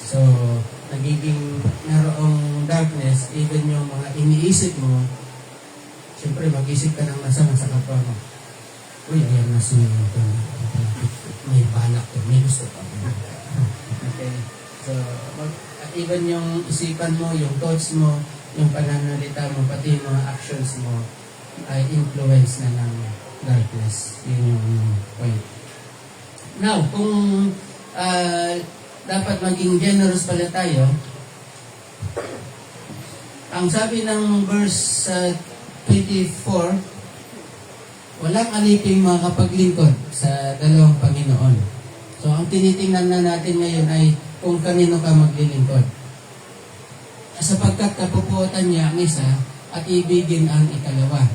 So, nagiging narong darkness, even yung mga iniisip mo, siyempre mag-isip ka ng masama sa kapwa mo. Uy, ayan na siya ito. May balak to, may gusto pa. Okay. So, even yung isipan mo, yung thoughts mo, yung pananalita mo, pati yung mga actions mo, ay influence na ng darkness. Yun yung point. Now, kung dapat maging generous pala tayo, ang sabi ng verse 24, walang aliping makapaglingkod sa dalawang Panginoon. So, ang tinitingnan na natin ngayon ay kung kanino ka maglilingkod. Sapagkat kapupuotan niya ang isa at ibigin ang ikalawa.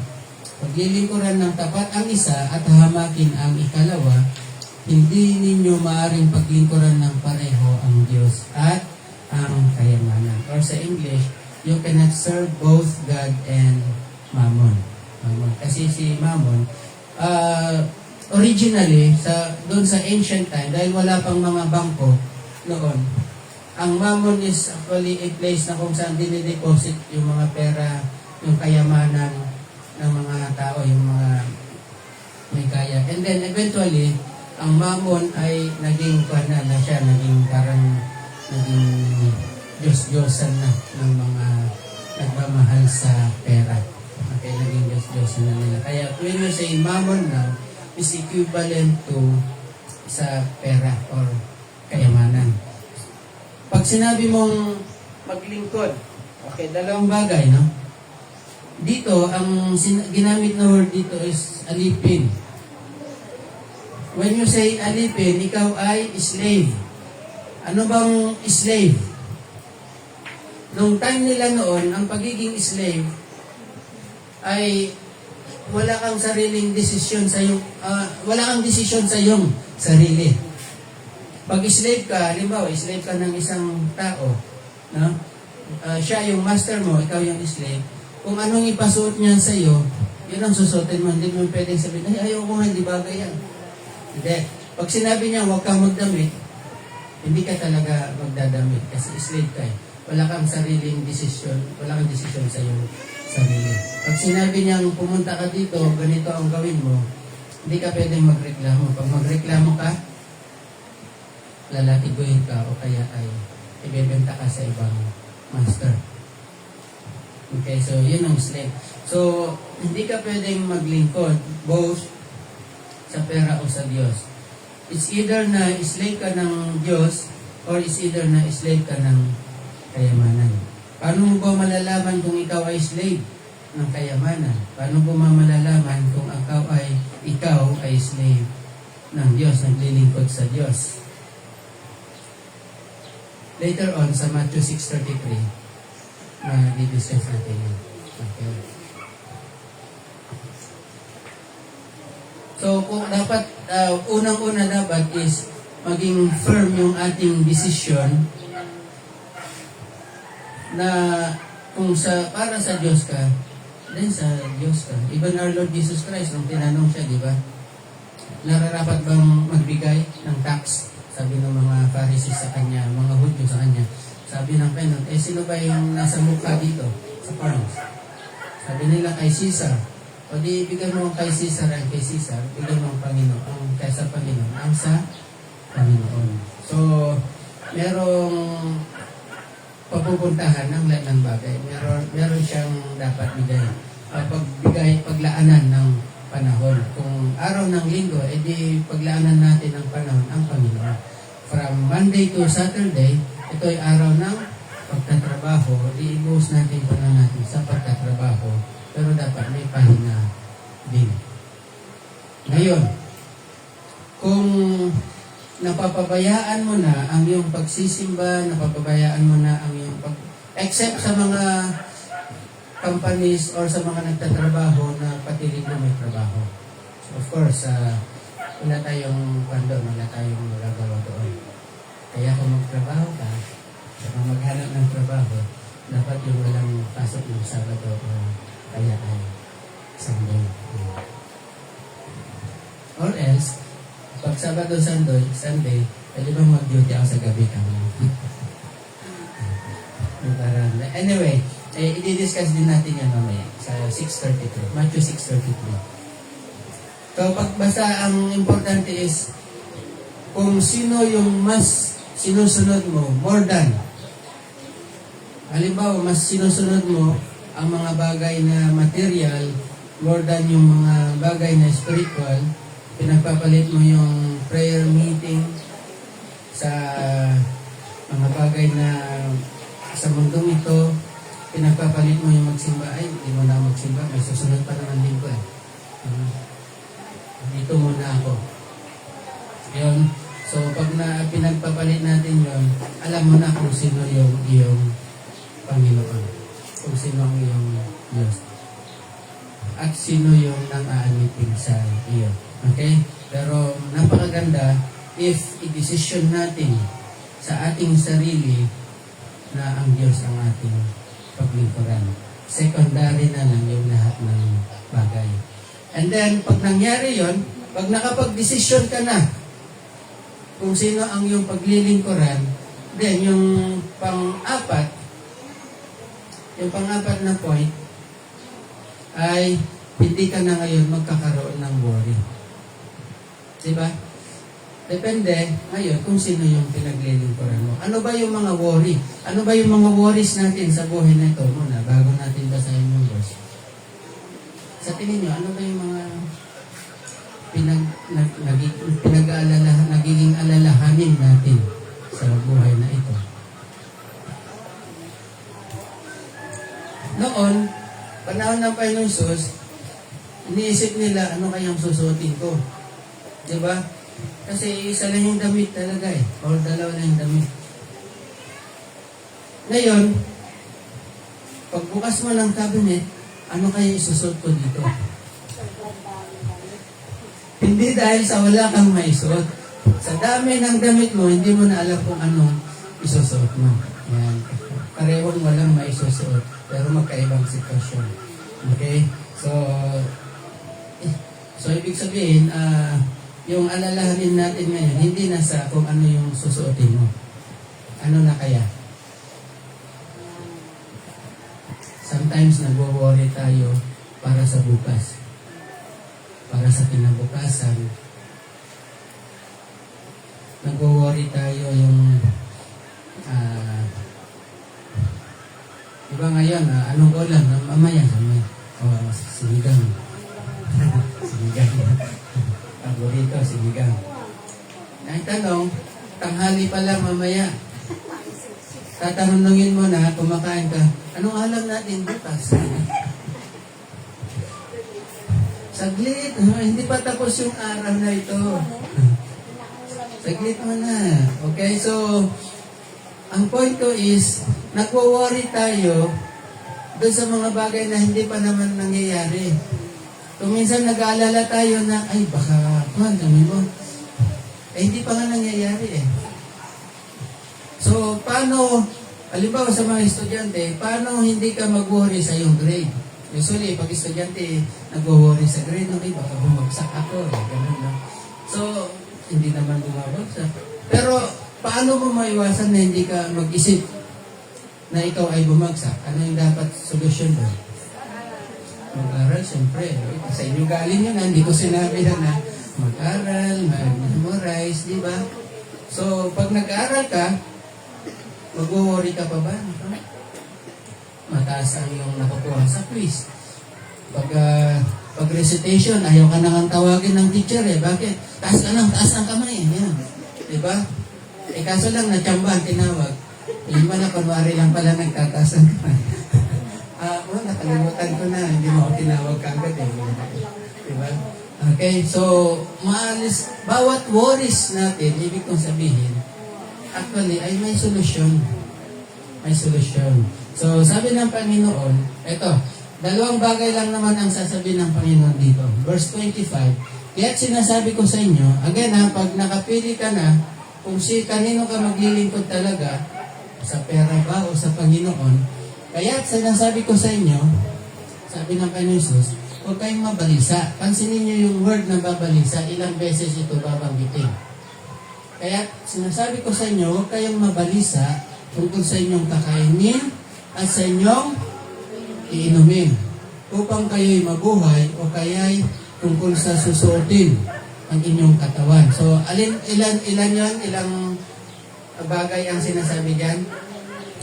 Paglilingkuran ng tapat ang isa at hamakin ang ikalawa, hindi ninyo maaaring paglingkuran ng pareho ang Diyos at ang kayamanan. Or sa English, you cannot serve both God and Mammon. Kasi si Mammon, originally, doon sa ancient time, dahil wala pang mga bangko noon, ang Mammon is actually a place na kung saan dinideposit yung mga pera, yung kayamanan ng mga tao, yung mga may kaya. And then eventually, ang Mammon ay naging naging parang naging Diyos-Diyosan na ng mga nagmamahal sa pera. Okay, naging Diyos-Diyosan na nila. Kaya when you say Mammon now, is equivalent to sa pera or kayamanan. Pag sinabi mong maglingkod, okay, dalawang bagay, no? Dito, ang ginamit na word dito is alipin. When you say alipin, ikaw ay slave. Ano bang slave? Nung time nila noon, ang pagiging slave ay wala kang sariling desisyon sa iyong, wala kang desisyon sa iyong sarili. Pag slave ka, halimbawa, slave ka ng isang tao, no? Siya yung master mo, ikaw yung slave. Kung anong ipasuot niya sa iyo, yun ang susuotin mo. Hindi mo pwedeng sabihin, ay, ayaw ko nga, hindi bagay yan. Hindi. Pag sinabi niya, huwag kang magdamit, hindi ka talaga magdadamit kasi slave ka eh. Wala kang sariling desisyon, wala kang desisyon sa iyong sarili. Pag sinabi niyang pumunta ka dito, ganito ang gawin mo, hindi ka pwedeng magreklamo. Pag magreklamo ka, lalatiguin ka o kaya ay ibebenta ka sa ibang master. Okay, so yun ang slave. So, hindi ka pwedeng maglingkod both sa pera o sa Diyos. It's either na slave ka ng Diyos or it's either na slave ka ng kayamanan. Paano mo ba malalaman kung ikaw ay slave ng kayamanan? Paano mo malalaman kung ikaw ay slave ng Diyos, naglilingkod sa Diyos? Later on, sa Matthew 6:33, di-discuss natin yun. Okay. So, kung dapat, unang-una dapat is maging firm yung ating decision na kung para sa Diyos ka, then sa Diyos ka. Even our Lord Jesus Christ, nung tinanong siya, di ba? Nararapat bang magbigay ng tax? Sabi ng mga Pharisees sa kanya, mga Hudyo sa kanya. Sabi ng Panginoon, sino ba yung nasa mukha dito sa farms? Sabi nila kay Caesar. O di, bigyan mo kay Caesar ang kay Caesar, bigyan mo ang Panginoon, ang kaysa Panginoon, ang sa Panginoon. So, merong papupuntahan ng lahat ng bagay. Meron siyang dapat bigay. Paglaanan ng panahon. Kung araw ng linggo, edi paglaanan natin ng panahon ang Panginoon. From Monday to Saturday, ito ay araw ng pagtatrabaho. Iibuhos natin yung panahon natin sa pagtatrabaho. Pero dapat may pahinga din. Ngayon, kung napapabayaan mo na ang iyong pagsisimba, napapabayaan mo na ang iyong except sa mga companies or sa mga nagtatrabaho na patilig na may trabaho. So of course, wala tayong wala tayong magagawa doon. Kaya kung magtrabaho ka, kung maghanap ng trabaho, dapat yung walang pasok ng Sabado o kaya ay Sunday. Or else, pag Sabado, Sunday, pwede bang mag-duty ako sa gabi kami? Anyway, i-discuss din natin yan mamaya sa 6:33. Matthew 6:33. So, pagbasa, ang importante is kung sino yung mas sinusunod mo, more than. Halimbawa, mas sinusunod mo ang mga bagay na material more than yung mga bagay na spiritual, pinagpapalit mo yung prayer meeting sa mga bagay na sa mundong ito, pinagpapalit mo yung magsimba. Ay, hindi mo na magsimba, may susunod pa naman linggo eh. Dito muna ako. Yun. So, pag pinagpapalit natin yun, alam mo na kung sino yung iyong Panginoon. Kung sino ang iyong Diyos. At sino yung nang-aanitin sa iyo. Okay? Pero napakaganda if i-decision natin sa ating sarili na ang Diyos ang ating paglingkuran. Secondary na lang yung lahat ng bagay. And then, pag nangyari yon, pag nakapag-desisyon ka na kung sino ang iyong paglilingkuran, then yung pang-apat na point ay hindi ka na ngayon magkakaroon ng worry. Diba? Depende ngayon kung sino yung pinaglilingkuran mo. Ano ba yung mga worry? Ano ba yung mga worries natin sa buhay na ito? Muna, bago natin basahin yung verse. Sa tingin nyo, ano ba yung mga nagiging alalahanin natin sa buhay na ito? Noon, panahon ng Panginoong Hesus, iniisip nila, ano kayang susuotin ko? Diba? Kasi isa lang yung damit talaga eh. O dalawa lang yung damit. Ngayon, pagbukas mo ng cabinet, ano kaya isusuot ko dito? Hindi dahil sa wala kang maisuot. Sa dami ng damit mo, hindi mo na alam kung anong isusuot mo. Yan. Parehong walang maisusuot, pero magkaibang sitwasyon. Okay? So ibig sabihin, yung alalahanin natin ngayon, hindi na sa kung ano yung susuotin mo. Ano na kaya? Sometimes nagwo-worry tayo para sa bukas. Para sa kinabukasan. Nagwo-worry tayo yung diba ngayon, anong ulam? Mamaya. Sinigang. Sinigang. Paborito, sinigang. Ang tanong, tanghali pala mamaya. Tatanungin mo na, kumakain ka, anong alam natin bukas? Saglit, hindi pa tapos yung araw na ito. Saglit mo na. Okay, so, ang point ko is, nagwo-worry tayo doon sa mga bagay na hindi pa naman nangyayari. Kung minsan nag-aalala tayo na, ay baka, dami mo. Hindi pa nga nangyayari eh. So, paano, halimbawa sa mga estudyante, paano hindi ka mag-worry sa iyong grade? Usually, pag estudyante, nag-worry sa grade, okay, baka bumagsak ako, ganun lang. So, hindi naman bumabagsak. Pero, paano mo maiwasan na hindi ka mag-isip na ikaw ay bumagsak? Ano yung dapat solusyon doon? Mag-aral, siyempre. Sa inyo galing yun, hindi ko sinabi na mag-aral, mag-memorize, di ba? So, pag nag-aaral ka, mag-worry ka pa ba? Mataas ang iyong nakukuha sa quiz. Pag recitation, ayaw ka nang tawagin ng teacher eh. Bakit? Taas ang kamay. Yan. Diba? Kaso lang, natsambahan, tinawag. Yung pala, kunwari lang pala nagtataas ang kamay. Nakalimutan ko na. Hindi mo ako tinawag kagad eh. Diba? Okay, so, bawat worries natin, ibig kong sabihin, actually, ay may solusyon. May solusyon. So, sabi ng Panginoon, eto, dalawang bagay lang naman ang sasabihin ng Panginoon dito. Verse 25, kaya't sinasabi ko sa inyo, again pag nakapili ka na, kung kanino ka maglilingkod talaga, sa pera ba o sa Panginoon, kaya't sinasabi ko sa inyo, sabi ng Panginoon Jesus, huwag kayong mabalisa. Pansinin niyo yung word na babalisa, ilang beses ito babanggitin. Kaya sinasabi ko sa inyo, huwag kayong mabalisa tungkol sa inyong kakainin, at sa inyong iinumin upang kayo'y mabuhay o kaya'y tungkol sa susuotin ang inyong katawan. So, ilan yon? Ilang bagay ang sinasabi dyan?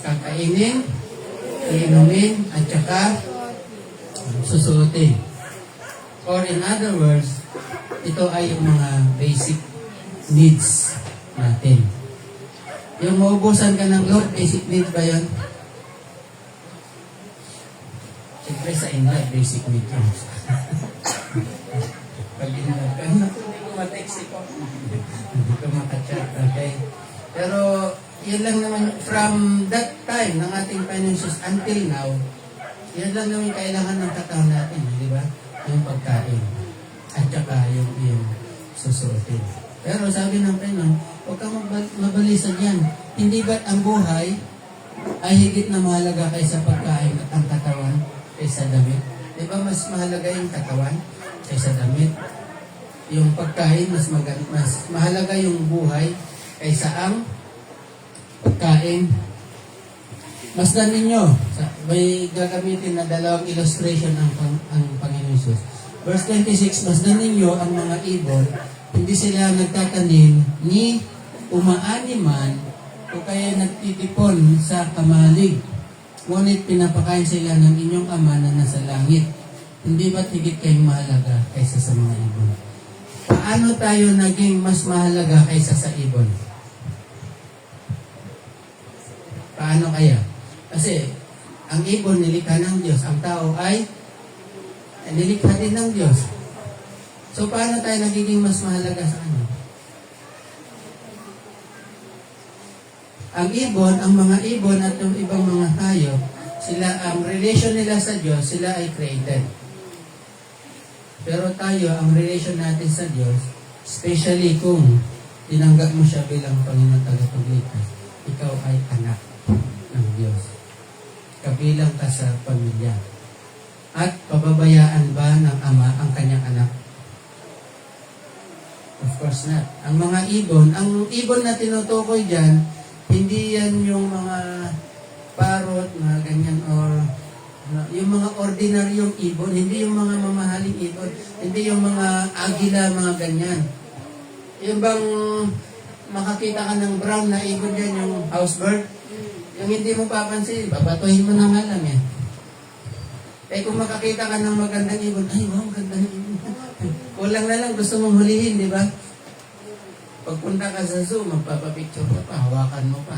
Kakainin, iinumin, at saka susuotin. Or in other words, ito ay yung mga basic needs natin. Yung maubusan ka ng Lord, basic needs ba yun? Siyempre sa inlay, basic needs yun. Pag inlay ka, hindi ko matext ko. Hindi ko makachat, okay? Pero, yan lang naman, from that time ng ating finances until now, yan lang naman kailangan ng katawan natin, di ba? Yung pagkain. At saka yung susuotin. Pero sabi ng Panginoon, huwag kang mabalisan yan. Hindi ba ang buhay ay higit na mahalaga kaysa pagkain at ang katawan kaysa damit? Di ba mas mahalaga yung katawan kaysa damit? Yung pagkain, mas mahalaga yung buhay kaysa ang pagkain. Masdan ninyo, may gagamitin na dalawang illustration ang Panginoon Jesus. Verse 26, masdan ninyo ang mga ibon, hindi sila nagtatanim ni umaaniman o kaya nagtitipon sa kamalig. Ngunit pinapakain sila ng inyong ama na nasa langit. Hindi ba't higit kayong mahalaga kaysa sa mga ibon? Paano tayo naging mas mahalaga kaysa sa ibon? Paano kaya? Kasi, ang ibon nilikha ng Diyos. Ang tao ay nilikha din ng Diyos. So, paano tayo nagiging mas mahalaga sa Kanya? Ang ibon, ang mga ibon at yung ibang mga hayop, sila, ang relation nila sa Diyos, sila ay created. Pero tayo, ang relation natin sa Diyos, especially kung tinanggap mo siya bilang Panginoon tagapagligtas, ikaw ay anak ng Diyos. Kabilang ka sa pamilya. At pababayaan ba ng ama ang kanyang anak? Of course not. Ang mga ibon, ang ibon na tinutukoy dyan, hindi yan yung mga parrot, mga ganyan, or yung mga ordinaryong ibon, hindi yung mga mamahaling ibon, hindi yung mga agila, mga ganyan. Yung bang makakita ka ng brown na ibon dyan, yung house bird, yung hindi mo papansin, babatuhin mo na nga lang eh. Eh kung makakita ka ng magandang ibon, ay wow, magandang ibon. Kulang na lang, gusto mong hulihin, di ba? Pagpunta ka sa zoo, magpapapicture ka pa, hawakan mo pa.